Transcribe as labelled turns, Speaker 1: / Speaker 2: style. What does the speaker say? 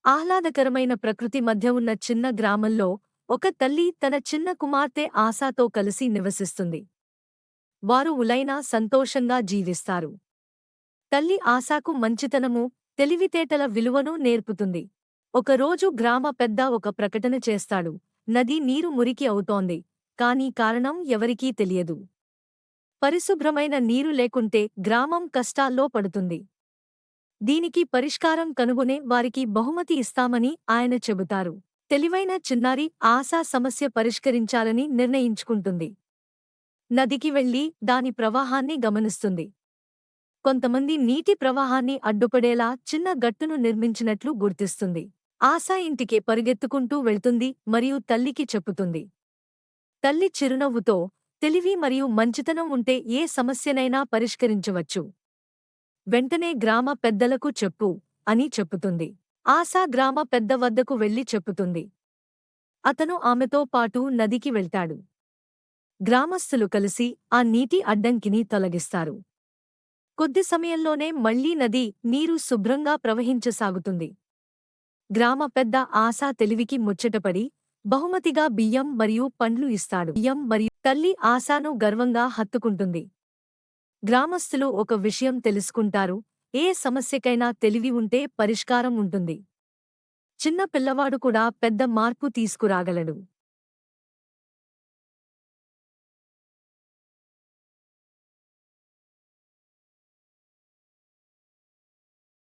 Speaker 1: ఆహ్లాదకరమైన ప్రకృతి మధ్య ఉన్న చిన్న గ్రామంలో ఒక తల్లి తన చిన్న కుమార్తె ఆశాతో కలిసి నివసిస్తుంది. వారు ఉలైన సంతోషంగా జీవిస్తారు. తల్లి ఆశాకు మంచితనము, తెలివితేటల విలువను నేర్పుతుంది. ఒకరోజు గ్రామ పెద్ద ఒక ప్రకటన చేస్తాడు. నది నీరు మురికి అవుతోంది. కానీ కారణం ఎవరికీ తెలియదు. పరిశుభ్రమైన నీరు లేకుంటే గ్రామం కష్టాల్లో పడుతుంది. దీనికి పరిష్కారం కనుగొనే వారికి బహుమతి ఇస్తామని ఆయన చెబుతారు. తెలివైన చిన్నారి ఆశా సమస్య పరిష్కరించాలని నిర్ణయించుకుంటుంది. నదికి వెళ్లి దాని ప్రవాహాన్ని గమనిస్తుంది. కొంతమంది నీటి ప్రవాహాన్ని అడ్డుపడేలా చిన్న గట్టును నిర్మించినట్లు గుర్తిస్తుంది. ఆశా ఇంటికే పరుగెత్తుకుంటూ వెళ్తుంది మరియు తల్లికి చెప్పుతుంది. తల్లి చిరునవ్వుతో, తెలివి మరియు మంచితనం ఉంటే ఏ సమస్యనైనా పరిష్కరించవచ్చు. వెంటనే గ్రామ పెద్దలకు చెప్పు అని చెప్పుతుంది. ఆశా గ్రామ పెద్ద వద్దకు వెళ్లి చెప్పుతుంది. అతను ఆమెతో పాటు నదికి వెళ్తాడు. గ్రామస్థులు కలిసి ఆ నీటి అడ్డంకిని తొలగిస్తారు. కొద్ది సమయంలోనే మళ్లీ నది నీరు శుభ్రంగా ప్రవహించసాగుతుంది. గ్రామ పెద్ద ఆశా తెలివికి ముచ్చటపడి బహుమతిగా బియ్యం మరియు పండ్లు ఇస్తాడు. బియ్యం మరియు తల్లి ఆశాను గర్వంగా హత్తుకుంటుంది. గ్రామస్థులు ఒక విషయం తెలుసుకుంటారు. ఏ సమస్యకైనా తెలివి ఉంటే పరిష్కారం ఉంటుంది. చిన్న పిల్లవాడు కూడా పెద్ద మార్పు తీసుకురాగలడు.